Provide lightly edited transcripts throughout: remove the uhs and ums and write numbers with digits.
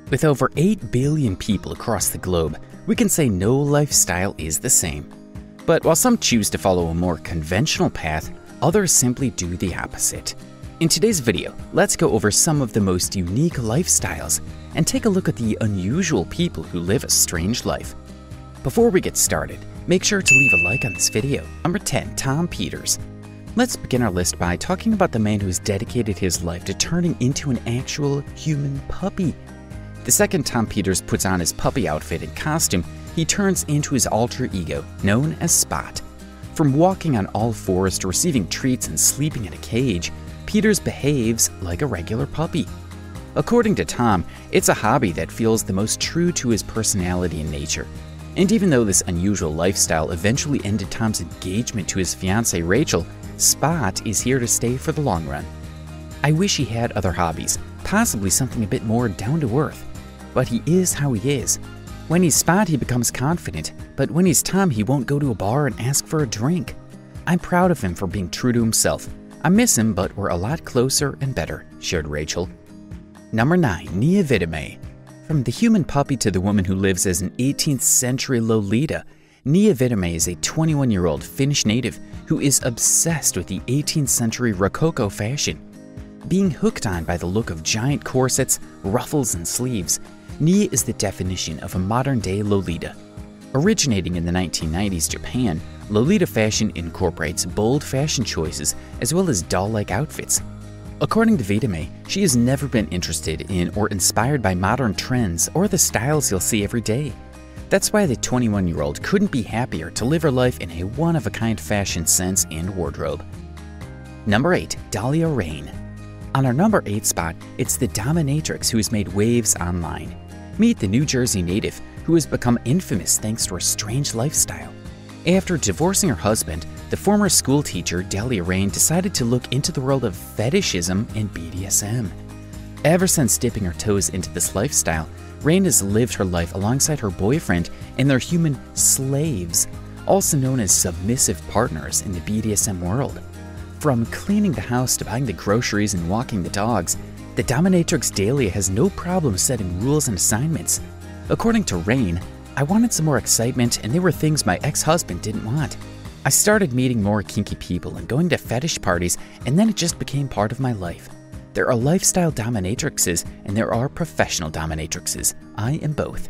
With over 8 billion people across the globe, we can say no lifestyle is the same. But while some choose to follow a more conventional path, others simply do the opposite. In today's video, let's go over some of the most unique lifestyles and take a look at the unusual people who live a strange life. Before we get started, make sure to leave a like on this video. Number 10. Tom Peters. Let's begin our list by talking about the man who has dedicated his life to turning into an actual human puppy. The second Tom Peters puts on his puppy outfit and costume, he turns into his alter ego, known as Spot. From walking on all fours to receiving treats and sleeping in a cage, Peters behaves like a regular puppy. According to Tom, it's a hobby that feels the most true to his personality and nature. And even though this unusual lifestyle eventually ended Tom's engagement to his fiancée Rachel, Spot is here to stay for the long run. I wish he had other hobbies, possibly something a bit more down to earth. But he is how he is. When he's Spot, he becomes confident, but when he's Tom, he won't go to a bar and ask for a drink. I'm proud of him for being true to himself. I miss him, but we're a lot closer and better, shared Rachel. Number 9. Nia Vidimay. From the human puppy to the woman who lives as an 18th century Lolita, Nia Vidimay is a 21-year-old Finnish native who is obsessed with the 18th century Rococo fashion. Being hooked on by the look of giant corsets, ruffles, and sleeves, Nia is the definition of a modern-day Lolita. Originating in the 1990s Japan, Lolita fashion incorporates bold fashion choices as well as doll-like outfits. According to Vidimay, she has never been interested in or inspired by modern trends or the styles you'll see every day. That's why the 21-year-old couldn't be happier to live her life in a one-of-a-kind fashion sense and wardrobe. Number 8. Dahlia Rain. On our number 8 spot, it's the dominatrix who has made waves online. Meet the New Jersey native who has become infamous thanks to her strange lifestyle. After divorcing her husband, the former school teacher Dahlia Rain decided to look into the world of fetishism and BDSM. Ever since dipping her toes into this lifestyle, Rain has lived her life alongside her boyfriend and their human slaves, also known as submissive partners in the BDSM world. From cleaning the house to buying the groceries and walking the dogs, the dominatrix Dahlia has no problem setting rules and assignments. According to Rain, I wanted some more excitement and they were things my ex-husband didn't want. I started meeting more kinky people and going to fetish parties, and then it just became part of my life. There are lifestyle dominatrixes and there are professional dominatrixes. I am both.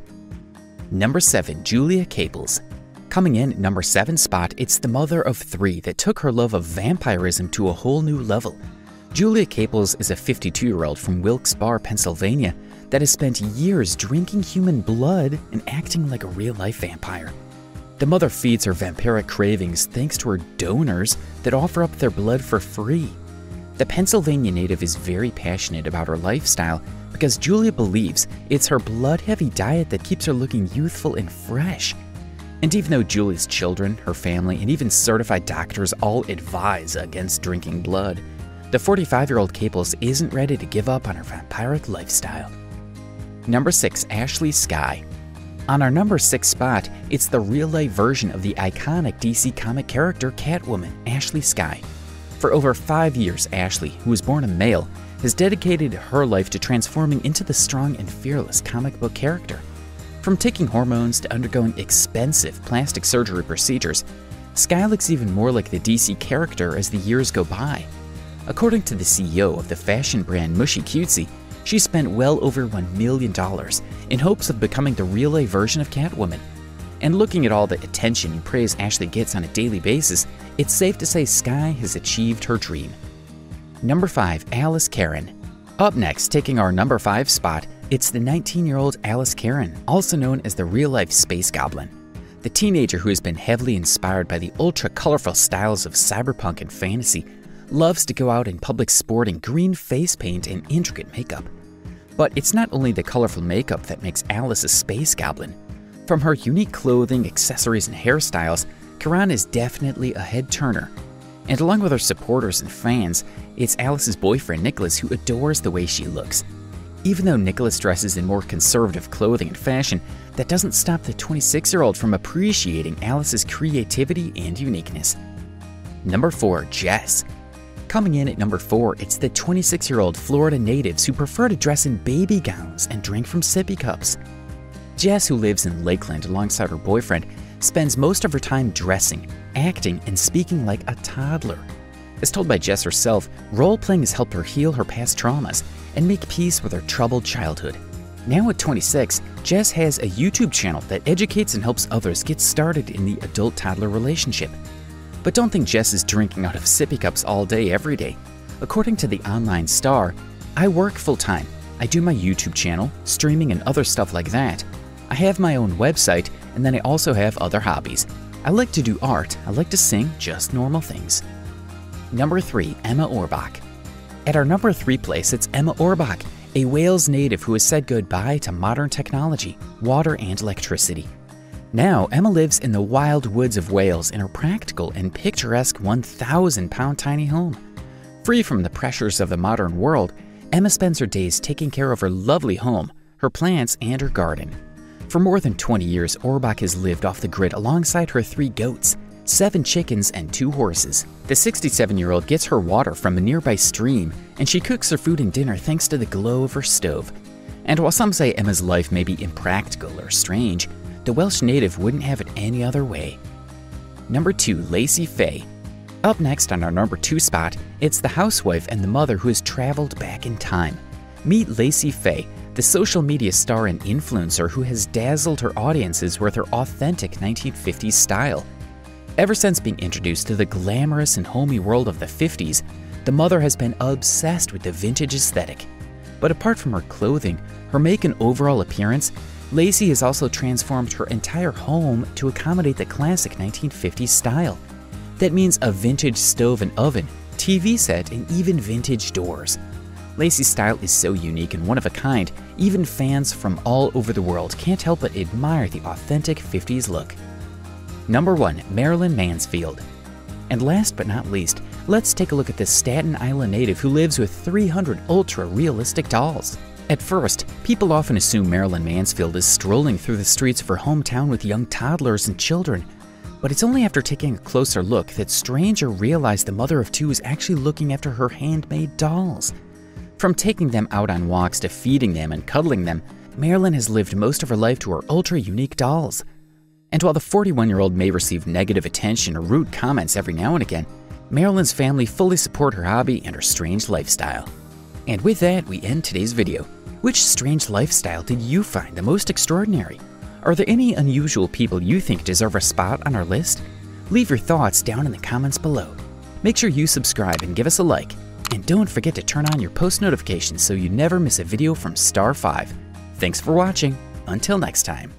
Number 7. Julia Caples. Coming in at number 7 spot, it's the mother of 3 that took her love of vampirism to a whole new level. Julia Caples is a 52-year-old from Wilkes-Barre, Pennsylvania that has spent years drinking human blood and acting like a real-life vampire. The mother feeds her vampiric cravings thanks to her donors that offer up their blood for free. The Pennsylvania native is very passionate about her lifestyle because Julia believes it's her blood-heavy diet that keeps her looking youthful and fresh. And even though Julia's children, her family, and even certified doctors all advise against drinking blood, the 45-year-old Caples isn't ready to give up on her vampiric lifestyle. Number 6. Ashley Skye. On our number 6 spot, it's the real-life version of the iconic DC comic character Catwoman, Ashley Skye. For over 5 years, Ashley, who was born a male, has dedicated her life to transforming into the strong and fearless comic book character. From taking hormones to undergoing expensive plastic surgery procedures, Skye looks even more like the DC character as the years go by. According to the CEO of the fashion brand Mushy Cutesy, she spent well over $1 million in hopes of becoming the real-life version of Catwoman. And looking at all the attention and praise Ashley gets on a daily basis, it's safe to say Skye has achieved her dream. Number 5. Alice Karen. Up next, taking our number 5 spot, it's the 19-year-old Alice Karen, also known as the real-life Space Goblin. The teenager who has been heavily inspired by the ultra-colorful styles of cyberpunk and fantasy loves to go out in public sporting green face paint and intricate makeup. But it's not only the colorful makeup that makes Alice a space goblin. From her unique clothing, accessories, and hairstyles, Karen is definitely a head-turner. And along with her supporters and fans, it's Alice's boyfriend Nicholas who adores the way she looks. Even though Nicholas dresses in more conservative clothing and fashion, that doesn't stop the 26-year-old from appreciating Alice's creativity and uniqueness. Number 4. Jess. Coming in at number 4, it's the 26-year-old Florida natives who prefer to dress in baby gowns and drink from sippy cups. Jess, who lives in Lakeland alongside her boyfriend, spends most of her time dressing, acting, and speaking like a toddler. As told by Jess herself, role-playing has helped her heal her past traumas and make peace with her troubled childhood. Now at 26, Jess has a YouTube channel that educates and helps others get started in the adult-toddler relationship. But don't think Jess is drinking out of sippy cups all day, every day. According to the online star, I work full-time. I do my YouTube channel, streaming, and other stuff like that. I have my own website, and then I also have other hobbies. I like to do art, I like to sing, just normal things. Number 3, Emma Orbach. At our number 3 place, it's Emma Orbach, a Wales native who has said goodbye to modern technology, water, and electricity. Now, Emma lives in the wild woods of Wales in her practical and picturesque 1,000-pound tiny home. Free from the pressures of the modern world, Emma spends her days taking care of her lovely home, her plants, and her garden. For more than 20 years, Orbach has lived off the grid alongside her 3 goats, 7 chickens, and 2 horses. The 67-year-old gets her water from a nearby stream, and she cooks her food and dinner thanks to the glow of her stove. And while some say Emma's life may be impractical or strange, the Welsh native wouldn't have it any other way. Number 2, Lacey Faye. Up next on our number 2 spot, it's the housewife and the mother who has traveled back in time. Meet Lacey Faye, the social media star and influencer who has dazzled her audiences with her authentic 1950s style. Ever since being introduced to the glamorous and homey world of the 50s, the mother has been obsessed with the vintage aesthetic. But apart from her clothing, her make and overall appearance, Lacey has also transformed her entire home to accommodate the classic 1950s style. That means a vintage stove and oven, TV set, and even vintage doors. Lacey's style is so unique and one of a kind, even fans from all over the world can't help but admire the authentic 50s look. Number 1, Marilyn Mansfield. And last but not least, let's take a look at this Staten Island native who lives with 300 ultra-realistic dolls. At first, people often assume Marilyn Mansfield is strolling through the streets of her hometown with young toddlers and children. But it's only after taking a closer look that Stranger realized the mother of 2 is actually looking after her handmade dolls. From taking them out on walks to feeding them and cuddling them, Marilyn has lived most of her life to her ultra-unique dolls. And while the 41-year-old may receive negative attention or rude comments every now and again, Marilyn's family fully support her hobby and her strange lifestyle. And with that, we end today's video. Which strange lifestyle did you find the most extraordinary? Are there any unusual people you think deserve a spot on our list? Leave your thoughts down in the comments below. Make sure you subscribe and give us a like. And don't forget to turn on your post notifications so you never miss a video from Star 5. Thanks for watching. Until next time.